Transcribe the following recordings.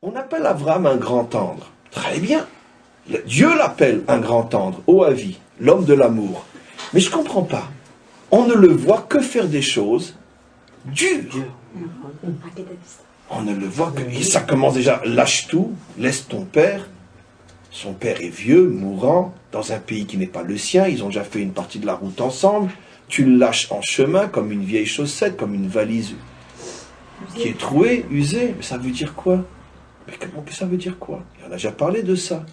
On appelle Abraham un grand tendre. Très bien. Dieu l'appelle un grand tendre, Oavi, l'homme de l'amour. Mais je ne comprends pas. On ne le voit que faire des choses dures. On ne le voit que... Et ça commence déjà, lâche tout, laisse ton père. Son père est vieux, mourant, dans un pays qui n'est pas le sien. Ils ont déjà fait une partie de la route ensemble. Tu le lâches en chemin comme une vieille chaussette, comme une valise qui est trouée, usée. Mais ça veut dire quoi? Mais comment que ça veut dire quoi? On a déjà parlé de ça.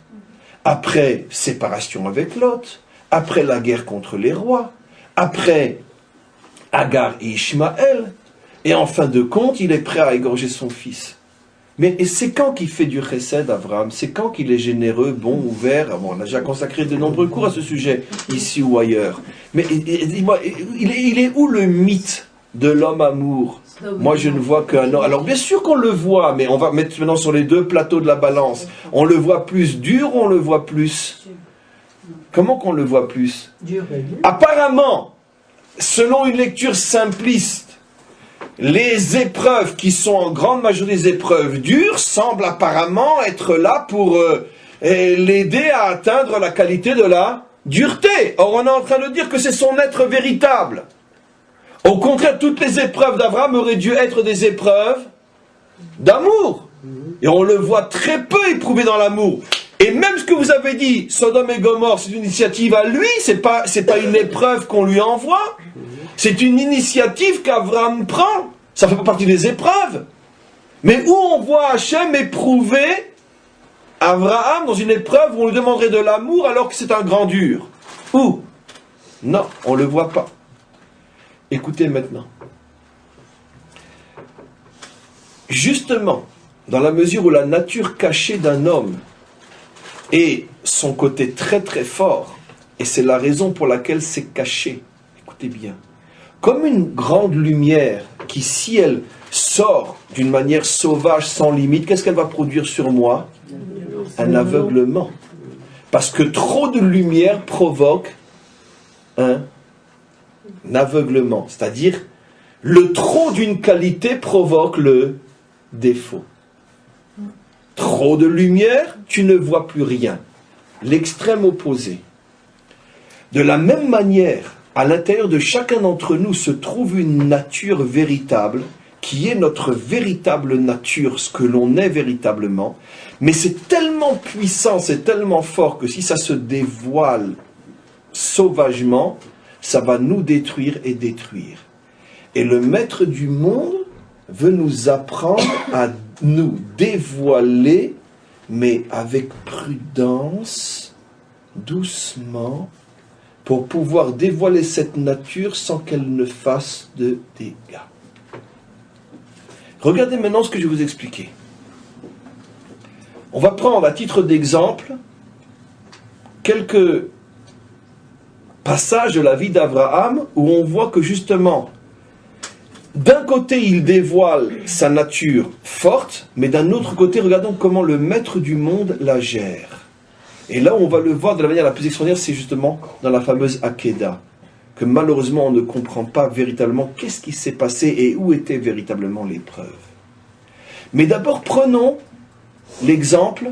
Après, séparation avec Lot. Après, la guerre contre les rois. Après, Agar et Ishmaël. Et en fin de compte, il est prêt à égorger son fils. Mais c'est quand qu'il fait du chesed, Abraham? C'est quand qu'il est généreux, bon, ouvert? Bon, on a déjà consacré de nombreux cours à ce sujet, ici ou ailleurs. Mais dis-moi, il est où le mythe de l'homme amour? Moi, je ne vois qu'un homme. Alors, bien sûr qu'on le voit, mais on va mettre maintenant sur les deux plateaux de la balance. On le voit plus dur ou on le voit plus? Comment qu'on le voit plus? Apparemment, selon une lecture simpliste, les épreuves qui sont en grande majorité des épreuves dures semblent apparemment être là pour l'aider à atteindre la qualité de la dureté. Or, on est en train de dire que c'est son être véritable. Au contraire, toutes les épreuves d'Abraham auraient dû être des épreuves d'amour. Et on le voit très peu éprouvé dans l'amour. Et même ce que vous avez dit, Sodome et Gomorrhe, c'est une initiative à lui, c'est pas une épreuve qu'on lui envoie. C'est une initiative qu'Abraham prend. Ça fait pas partie des épreuves. Mais où on voit Hachem éprouver Abraham dans une épreuve où on lui demanderait de l'amour alors que c'est un grand dur? Où? Non, on ne le voit pas. Écoutez maintenant. Justement, dans la mesure où la nature cachée d'un homme est son côté très très fort, et c'est la raison pour laquelle c'est caché, écoutez bien, comme une grande lumière qui, si elle sort d'une manière sauvage, sans limite, qu'est-ce qu'elle va produire sur moi? Un aveuglement. Parce que trop de lumière provoque un aveuglement. C'est-à-dire, le trop d'une qualité provoque le défaut. Trop de lumière, tu ne vois plus rien. L'extrême opposé. De la même manière, à l'intérieur de chacun d'entre nous se trouve une nature véritable, qui est notre véritable nature, ce que l'on est véritablement, mais c'est tellement puissant, c'est tellement fort que si ça se dévoile sauvagement, ça va nous détruire et détruire. Et le maître du monde veut nous apprendre à nous dévoiler, mais avec prudence, doucement, pour pouvoir dévoiler cette nature sans qu'elle ne fasse de dégâts. Regardez maintenant ce que je vais vous expliquer. On va prendre à titre d'exemple quelques passages de la vie d'Abraham où on voit que justement, d'un côté il dévoile sa nature forte, mais d'un autre côté, regardons comment le maître du monde la gère. Et là où on va le voir de la manière la plus extraordinaire, c'est justement dans la fameuse Akedah, que malheureusement on ne comprend pas véritablement qu'est-ce qui s'est passé et où était véritablement l'épreuve. Mais d'abord prenons l'exemple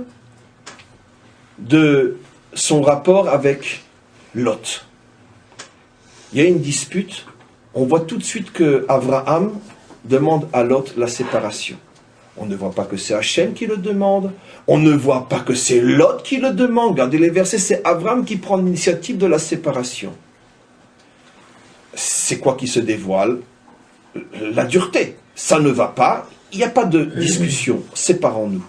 de son rapport avec Lot. Il y a une dispute, on voit tout de suite que Abraham demande à Lot la séparation. On ne voit pas que c'est Hachem qui le demande, on ne voit pas que c'est Lot qui le demande. Regardez les versets, c'est Abraham qui prend l'initiative de la séparation. C'est quoi qui se dévoile? La dureté. Ça ne va pas, il n'y a pas de discussion, séparons-nous.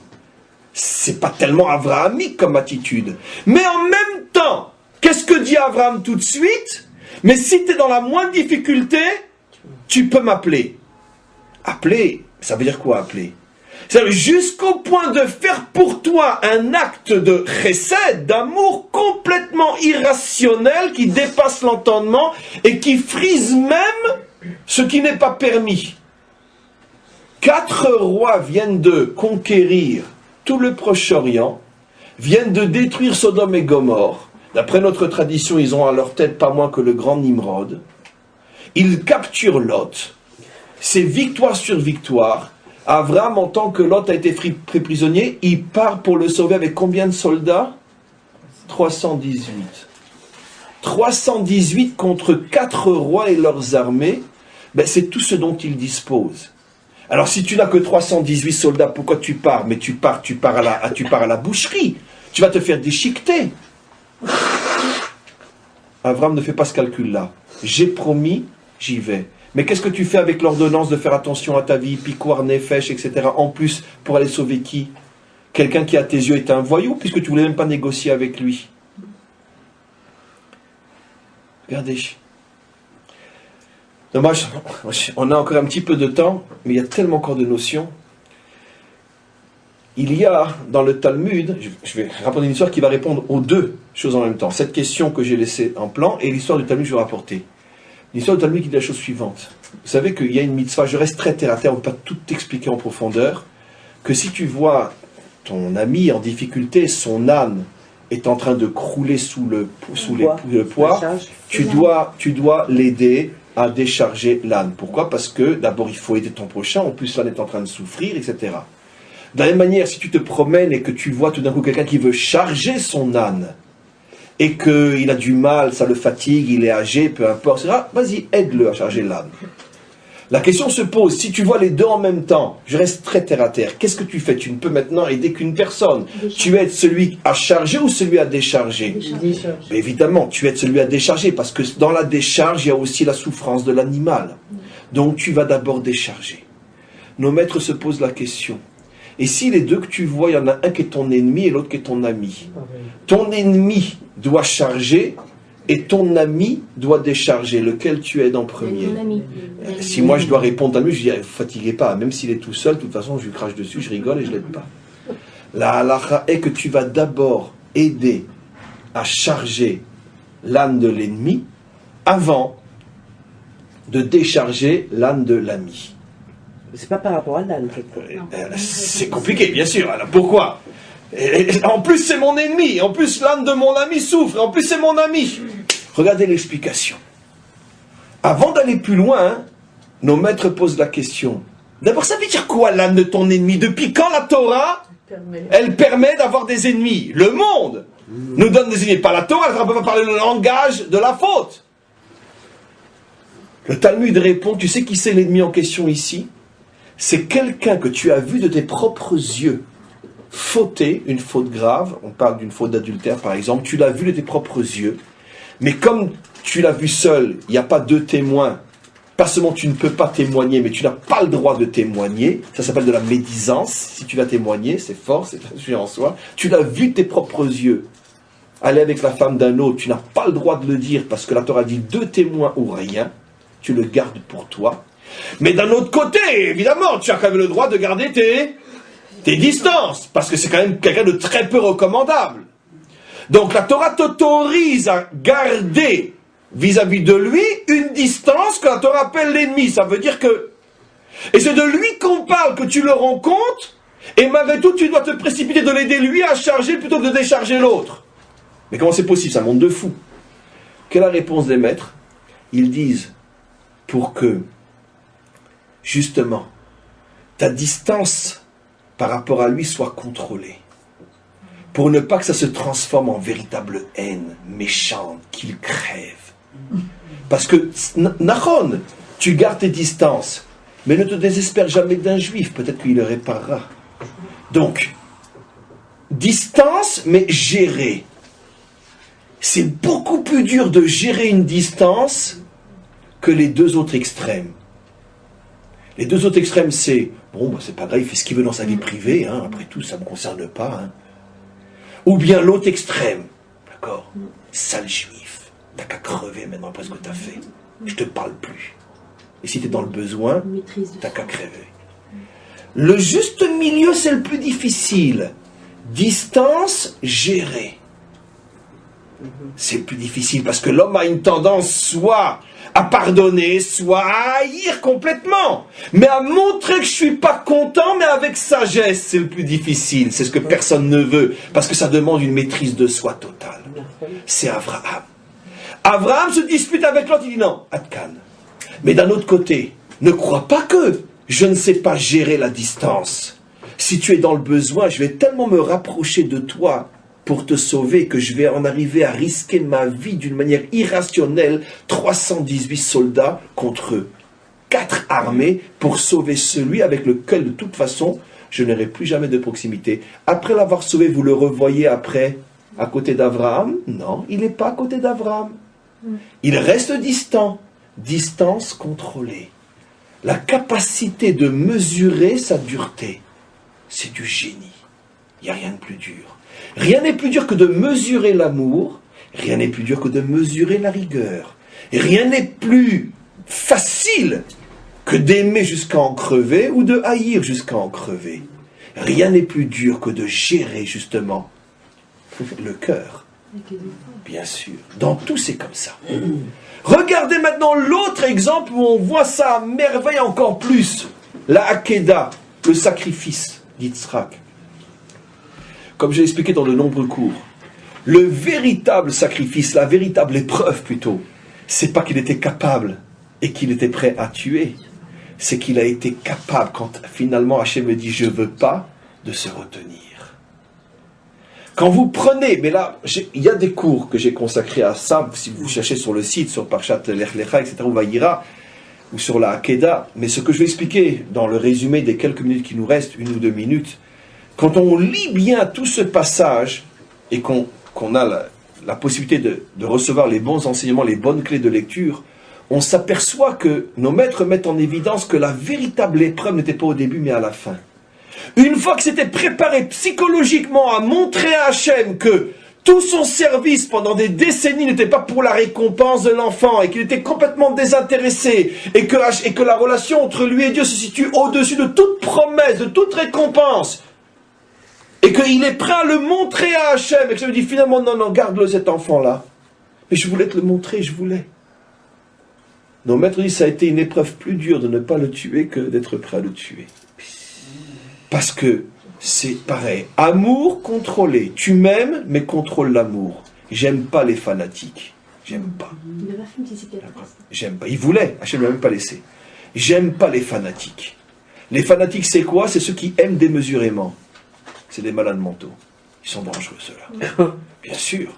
C'est pas tellement abrahamique comme attitude. Mais en même temps, qu'est-ce que dit Abraham tout de suite? Mais si tu es dans la moindre difficulté, tu peux m'appeler. Appeler, ça veut dire quoi appeler? C'est-à-dire jusqu'au point de faire pour toi un acte de chesed, d'amour complètement irrationnel qui dépasse l'entendement et qui frise même ce qui n'est pas permis. 4 rois viennent de conquérir tout le Proche-Orient, viennent de détruire Sodome et Gomorre. D'après notre tradition, ils ont à leur tête pas moins que le grand Nimrod. Ils capturent Lot. C'est victoire sur victoire. Abraham, en tant que Lot a été pris prisonnier, il part pour le sauver avec combien de soldats? 318. 318 contre 4 rois et leurs armées, ben c'est tout ce dont il dispose. Alors si tu n'as que 318 soldats, pourquoi tu pars? Mais tu pars à la boucherie. Tu vas te faire déchiqueter. Abraham ne fait pas ce calcul-là. J'ai promis, j'y vais. Mais qu'est-ce que tu fais avec l'ordonnance de faire attention à ta vie, piquoir, nefesh, etc. En plus, pour aller sauver qui? Quelqu'un qui à tes yeux est un voyou, puisque tu ne voulais même pas négocier avec lui. Regardez. Dommage, on a encore un petit peu de temps, mais il y a tellement encore de notions. Il y a dans le Talmud, je vais rapporter une histoire qui va répondre aux deux choses en même temps. Cette question que j'ai laissée en plan et l'histoire du Talmud que je vais rapporter. L'histoire du Talmud qui dit la chose suivante. Vous savez qu'il y a une mitzvah, je reste très terre à terre, on ne peut pas tout expliquer en profondeur, que si tu vois ton ami en difficulté, son âne est en train de crouler sous le poids, tu dois l'aider à décharger l'âne. Pourquoi? Parce que d'abord il faut aider ton prochain, en plus l'âne est en train de souffrir, etc. De la même manière, si tu te promènes et que tu vois tout d'un coup quelqu'un qui veut charger son âne, et qu'il a du mal, ça le fatigue, il est âgé, peu importe, vas-y, aide-le à charger l'âne. La question se pose, si tu vois les deux en même temps, je reste très terre à terre, qu'est-ce que tu fais? Tu ne peux maintenant aider qu'une personne. Tu aides celui à charger ou celui à décharger? Mais évidemment, tu aides celui à décharger, parce que dans la décharge, il y a aussi la souffrance de l'animal. Donc tu vas d'abord décharger. Nos maîtres se posent la question. Et si les deux que tu vois, il y en a un qui est ton ennemi et l'autre qui est ton ami. Ton ennemi doit charger et ton ami doit décharger. Lequel tu aides en premier? Si moi je dois répondre à lui, je dis, ne vous fatiguez pas. Même s'il est tout seul, de toute façon, je lui crache dessus, je rigole et je ne l'aide pas. La halakha est que tu vas d'abord aider à charger l'âne de l'ennemi avant de décharger l'âne de l'ami. C'est pas par rapport à l'âne. C'est compliqué, bien sûr. Alors pourquoi? En plus, c'est mon ennemi. En plus, l'âne de mon ami souffre. En plus, c'est mon ami. Regardez l'explication. Avant d'aller plus loin, nos maîtres posent la question. D'abord, ça veut dire quoi l'âne de ton ennemi? Depuis quand la Torah, elle permet d'avoir des ennemis? Le monde nous donne des ennemis. Pas la Torah, elle ne peut pas parler le langage de la faute. Le Talmud répond, tu sais qui c'est l'ennemi en question ici? C'est quelqu'un que tu as vu de tes propres yeux fauter, une faute grave, on parle d'une faute d'adultère par exemple, tu l'as vu de tes propres yeux, mais comme tu l'as vu seul, il n'y a pas deux témoins, pas seulement tu ne peux pas témoigner, mais tu n'as pas le droit de témoigner, ça s'appelle de la médisance, si tu vas témoigner, c'est fort, c'est un sujet en soi, tu l'as vu de tes propres yeux, aller avec la femme d'un autre, tu n'as pas le droit de le dire, parce que la Torah dit deux témoins ou rien, tu le gardes pour toi. Mais d'un autre côté, évidemment, tu as quand même le droit de garder tes distances, parce que c'est quand même quelqu'un de très peu recommandable. Donc la Torah t'autorise à garder vis-à-vis de lui une distance que la Torah appelle l'ennemi. Ça veut dire que... Et c'est de lui qu'on parle, que tu le rends compte, et malgré tout, tu dois te précipiter de l'aider lui à charger plutôt que de décharger l'autre. Mais comment c'est possible? Ça monte de fou. Quelle est la réponse des maîtres? Ils disent, pour que justement, ta distance par rapport à lui soit contrôlée. Pour ne pas que ça se transforme en véritable haine méchante, qu'il crève. Parce que, Nahon, tu gardes tes distances, mais ne te désespère jamais d'un juif, peut-être qu'il le réparera. Donc, distance, mais gérée. C'est beaucoup plus dur de gérer une distance que les deux autres extrêmes. Les deux autres extrêmes, c'est, bon, bah, c'est pas grave, il fait ce qu'il veut dans sa vie privée, hein, après tout, ça ne me concerne pas. Hein. Ou bien l'autre extrême, d'accord, sale juif, t'as qu'à crever maintenant après ce que t'as fait, je te parle plus. Et si t'es dans le besoin, t'as qu'à crever. Le juste milieu, c'est le plus difficile. Distance gérée. C'est le plus difficile parce que l'homme a une tendance soit à pardonner, soit à haïr complètement. Mais à montrer que je suis pas content, mais avec sagesse, c'est le plus difficile. C'est ce que personne ne veut, parce que ça demande une maîtrise de soi totale. C'est Abraham. Abraham se dispute avec l'autre, il dit non, Adkan. Mais d'un autre côté, ne crois pas que je ne sais pas gérer la distance. Si tu es dans le besoin, je vais tellement me rapprocher de toi pour te sauver que je vais en arriver à risquer ma vie d'une manière irrationnelle. 318 soldats contre 4 armées pour sauver celui avec lequel de toute façon je n'aurai plus jamais de proximité. Après l'avoir sauvé, vous le revoyez après à côté d'Abraham? Non, il n'est pas à côté d'Abraham. Il reste distant. Distance contrôlée. La capacité de mesurer sa dureté, c'est du génie. Il n'y a rien de plus dur. Rien n'est plus dur que de mesurer l'amour. Rien n'est plus dur que de mesurer la rigueur. Et rien n'est plus facile que d'aimer jusqu'à en crever ou de haïr jusqu'à en crever. Rien n'est plus dur que de gérer justement le cœur. Bien sûr. Dans tout, c'est comme ça. Regardez maintenant l'autre exemple où on voit ça à merveille encore plus. La Hakeda, le sacrifice d'Yitzhak. Comme j'ai expliqué dans de nombreux cours, le véritable sacrifice, la véritable épreuve plutôt, c'est pas qu'il était capable et qu'il était prêt à tuer, c'est qu'il a été capable, quand finalement Hachem me dit « je veux pas », de se retenir. Quand vous prenez, mais là, il y a des cours que j'ai consacrés à ça, si vous cherchez sur le site, sur Parshat Lech Lecha, etc., ou Vayira, ou sur la Hakeda, mais ce que je vais expliquer dans le résumé des quelques minutes qui nous restent, 1 ou 2 minutes, quand on lit bien tout ce passage, et qu'on a la possibilité de recevoir les bons enseignements, les bonnes clés de lecture, on s'aperçoit que nos maîtres mettent en évidence que la véritable épreuve n'était pas au début, mais à la fin. Une fois que c'était préparé psychologiquement à montrer à Hachem que tout son service pendant des décennies n'était pas pour la récompense de l'enfant et qu'il était complètement désintéressé et que la relation entre lui et Dieu se situe au-dessus de toute promesse, de toute récompense et qu'il est prêt à le montrer à Hachem et que je me dis finalement non, garde-le cet enfant-là. Mais je voulais te le montrer, je voulais. Nos maîtres disent ça a été une épreuve plus dure de ne pas le tuer que d'être prêt à le tuer. Parce que c'est pareil. Amour contrôlé. Tu m'aimes, mais contrôle l'amour. J'aime pas les fanatiques. J'aime pas. J'aime pas. Il voulait. Hachem ne l'a même pas laissé. J'aime pas les fanatiques. Les fanatiques, c'est quoi? C'est ceux qui aiment démesurément. C'est des malades mentaux. Ils sont dangereux, ceux-là. Bien sûr.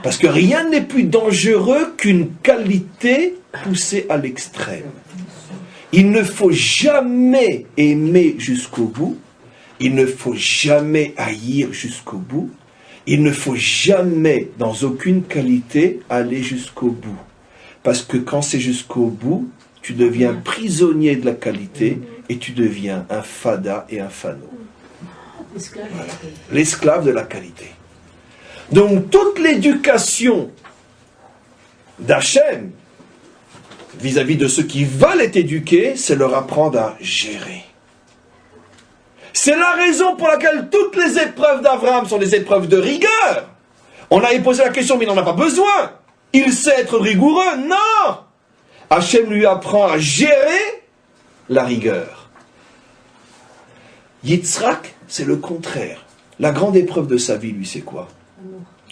Parce que rien n'est plus dangereux qu'une qualité poussée à l'extrême. Il ne faut jamais aimer jusqu'au bout. Il ne faut jamais haïr jusqu'au bout. Il ne faut jamais, dans aucune qualité, aller jusqu'au bout. Parce que quand c'est jusqu'au bout, tu deviens prisonnier de la qualité et tu deviens un fada et un fano. Voilà. L'esclave de la qualité. Donc toute l'éducation d'Hachem vis-à-vis de ceux qui veulent être éduqués, c'est leur apprendre à gérer. C'est la raison pour laquelle toutes les épreuves d'Abraham sont des épreuves de rigueur. On a posé la question, mais il n'en a pas besoin. Il sait être rigoureux. Non! Hachem lui apprend à gérer la rigueur. Yitzhak, c'est le contraire. La grande épreuve de sa vie, lui, c'est quoi?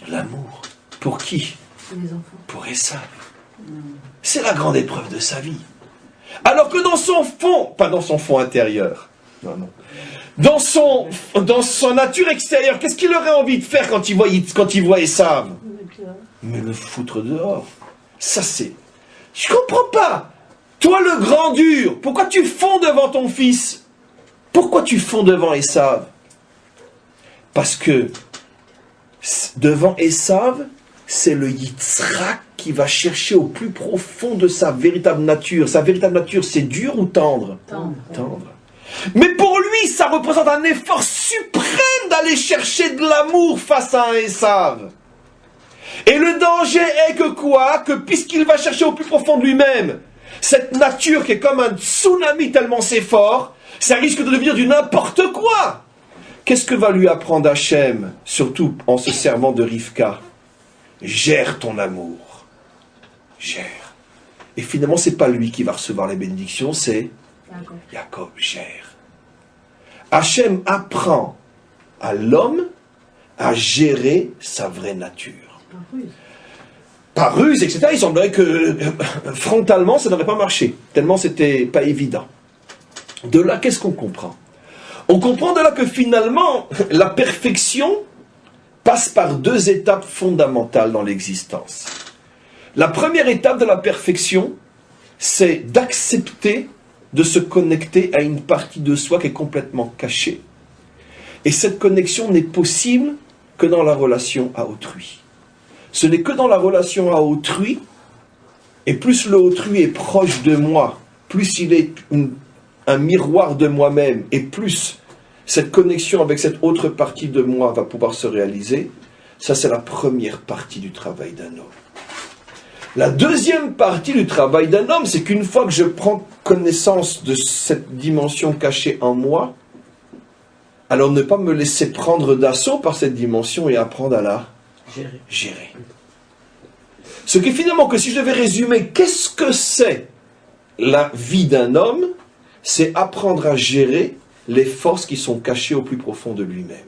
L'amour. Pour qui? Pour les enfants. Pour Esav. C'est la grande épreuve de sa vie. Alors que dans son fond, pas dans son fond intérieur, non. Dans son nature extérieure, qu'est-ce qu'il aurait envie de faire quand il voit Esav? Mais le foutre dehors. Ça c'est... Je comprends pas. Toi le grand dur, pourquoi tu fonds devant ton fils? Pourquoi tu fonds devant Esav? Parce que devant Esav, c'est le Yitzhak qui va chercher au plus profond de sa véritable nature. Sa véritable nature, c'est dur ou tendre? Tendre. Mais pour lui, ça représente un effort suprême d'aller chercher de l'amour face à un Esav. Et le danger est que quoi? Que puisqu'il va chercher au plus profond de lui-même, cette nature qui est comme un tsunami tellement c'est fort, ça risque de devenir du n'importe quoi. Qu'est-ce que va lui apprendre Hachem, surtout en se servant de Rivka? Gère ton amour. Gère. Et finalement, c'est pas lui qui va recevoir les bénédictions, c'est Jacob. Gère. Hachem apprend à l'homme à gérer sa vraie nature. Par ruse, etc. Il semblerait que frontalement, ça n'aurait pas marché. Tellement c'était pas évident. De là, qu'est-ce qu'on comprend? On comprend de là que finalement, la perfection passe par deux étapes fondamentales dans l'existence. La première étape de la perfection, c'est d'accepter de se connecter à une partie de soi qui est complètement cachée. Et cette connexion n'est possible que dans la relation à autrui. Ce n'est que dans la relation à autrui, et plus le autrui est proche de moi, plus il est un miroir de moi-même, et plus cette connexion avec cette autre partie de moi va pouvoir se réaliser. Ça, c'est la première partie du travail d'un homme. La deuxième partie du travail d'un homme, c'est qu'une fois que je prends connaissance de cette dimension cachée en moi, alors ne pas me laisser prendre d'assaut par cette dimension et apprendre à la gérer. Ce qui est finalement que si je devais résumer, qu'est-ce que c'est la vie d'un homme? C'est apprendre à gérer les forces qui sont cachées au plus profond de lui-même.